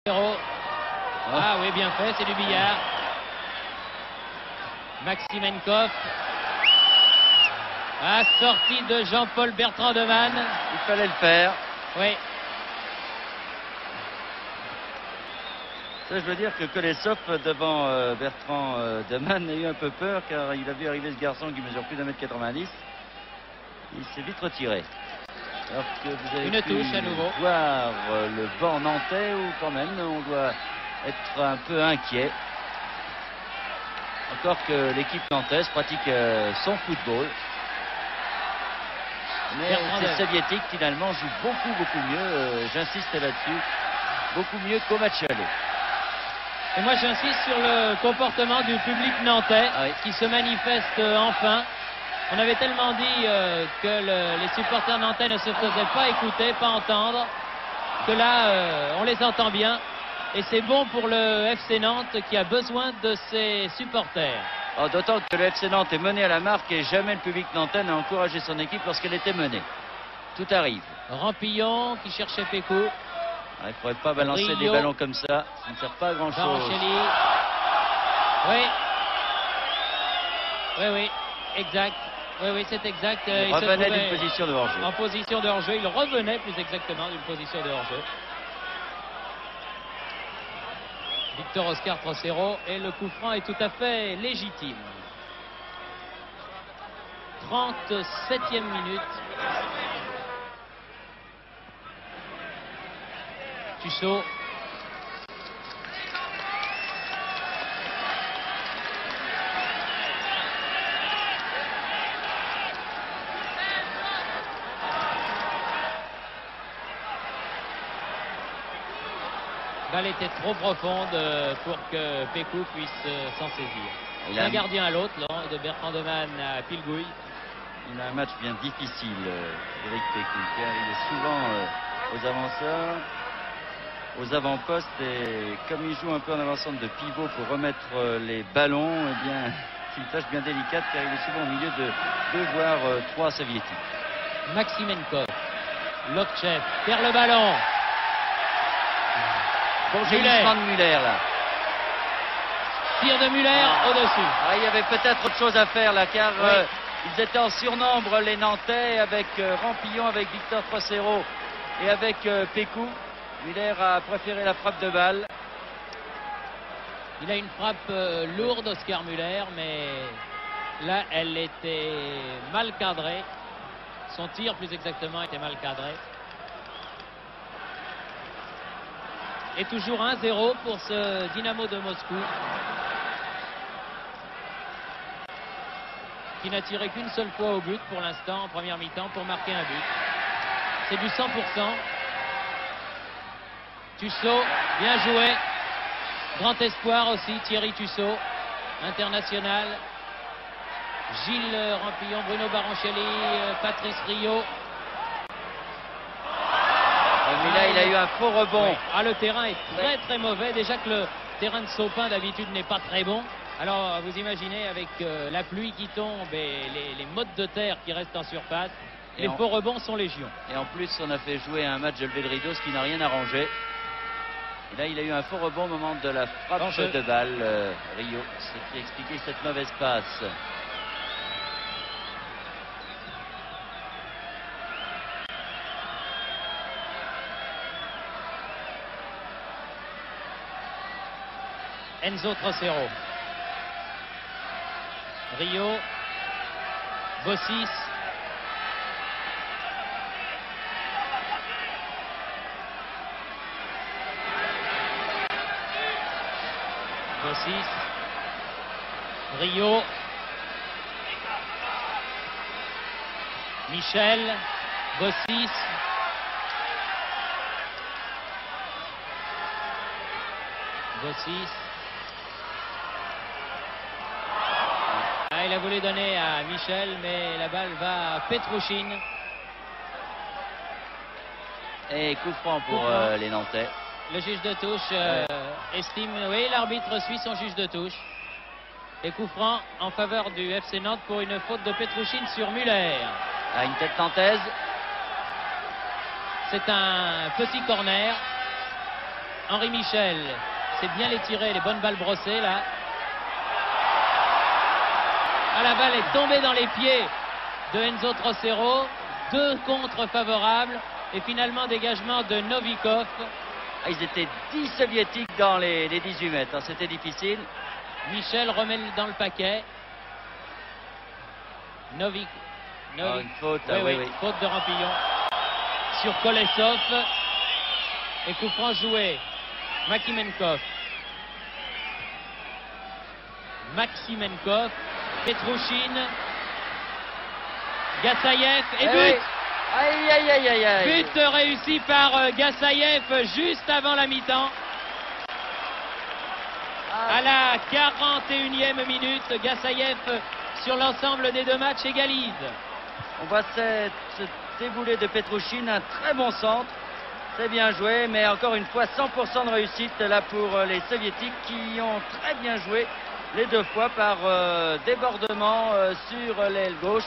Ah oui, bien fait, c'est du billard. Maximenkov. Ah, sortie de Jean-Paul Bertrand de Man. Il fallait le faire. Oui. Ça, je veux dire que Kolesov, devant Bertrand de Man, a eu un peu peur car il a vu arriver ce garçon qui mesure plus d'1,90 m. Il s'est vite retiré. Alors que vous avez une touche à nouveau. Voir le banc nantais où quand même on doit être un peu inquiet. Encore que l'équipe nantaise pratique son football. Mais ces soviétiques finalement jouent beaucoup mieux, j'insiste là-dessus, beaucoup mieux qu'au match aller. Et moi j'insiste sur le comportement du public nantais qui se manifeste enfin. On avait tellement dit que les supporters nantais ne se faisaient pas écouter, pas entendre, que là on les entend bien. Et c'est bon pour le FC Nantes qui a besoin de ses supporters. Oh, d'autant que le FC Nantes est mené à la marque et jamais le public nantais n'a encouragé son équipe lorsqu'elle était menée. Tout arrive. Rampillon qui cherchait Pécou. Il ne faudrait pas balancer des ballons comme ça. Ça ne sert pas à grand chose. Barancelli. Oui, exact. Oui, c'est exact. Il revenait d'une position de hors-jeu. En position de hors-jeu. Il revenait plus exactement d'une position de hors-jeu. Victor Oscar Trocero et le coup franc est tout à fait légitime. 37e minute. Tussaud. La balle était trop profonde pour que Pécou puisse s'en saisir. D'un gardien à l'autre, de Bertrand de Man à Pilgouille. Il a un match bien difficile, Éric Pécou, car il est souvent aux avanceurs, aux avant-postes, et comme il joue un peu en avant-centre de pivot pour remettre les ballons, eh bien, c'est une tâche bien délicate, car il est souvent au milieu de 2 voire 3 soviétiques. Maximenkov, Lokchev perd le ballon. Bon gémissement de Muller là. Tir de Muller au-dessus. Il y avait peut-être autre chose à faire là, car ils étaient en surnombre les Nantais avec Rampillon, avec Victor Trocero et avec Pécou. Muller a préféré la frappe de balle. Il a une frappe lourde, Oscar Muller, mais là elle était mal cadrée. Son tir plus exactement était mal cadré. Et toujours 1-0 pour ce Dynamo de Moscou, qui n'a tiré qu'une seule fois au but pour l'instant en première mi-temps pour marquer un but. C'est du 100%. Tussaud, bien joué. Grand espoir aussi, Thierry Tussaud, international. Gilles Rampillon, Bruno Barancelli, Patrice Riot. Mais là, il a eu un faux rebond. Oui. Le terrain est très mauvais. Déjà que le terrain de Sopin d'habitude n'est pas très bon. Alors vous imaginez avec la pluie qui tombe et les mottes de terre qui restent en surface, les faux rebonds sont légion. Et en plus on a fait jouer un match de lever de rideau, ce qui n'a rien arrangé. Et là il a eu un faux rebond au moment de la frappe de balle, Rio, ce qui expliquait cette mauvaise passe. Enzo Trocero. Rio. Bossis. Bossis. Rio. Michel. Bossis. Bossis. Il a voulu donner à Michel, mais la balle va à Petrouchine. Et coup franc pour les Nantais. Le juge de touche estime, oui, l'arbitre suit son juge de touche. Et coup franc en faveur du FC Nantes pour une faute de Petrouchine sur Muller. Une tête nantaise. C'est un petit corner. Henri Michel. C'est bien les tirer, les bonnes balles brossées là. Ah, la balle est tombée dans les pieds de Enzo Trocero. 2 contres favorables et finalement dégagement de Novikov. Ah, ils étaient 10 soviétiques dans les 18 mètres, hein, c'était difficile. Michel remet dans le paquet. Novik. Ah, une faute, Oui, faute de Rampillon sur Kolesov. Et coup franc joué. Maximenkov. Petrouchine. Gassaïev et but. Aïe, aïe, aïe, aïe, aïe. But réussi par Gassaïev juste avant la mi-temps. À la 41e minute, Gassaïev sur l'ensemble des 2 matchs égalise. On voit ce déboulé de Petrouchine, un très bon centre. C'est bien joué, mais encore une fois 100% de réussite là pour les soviétiques qui ont très bien joué les 2 fois par débordement sur l'aile gauche.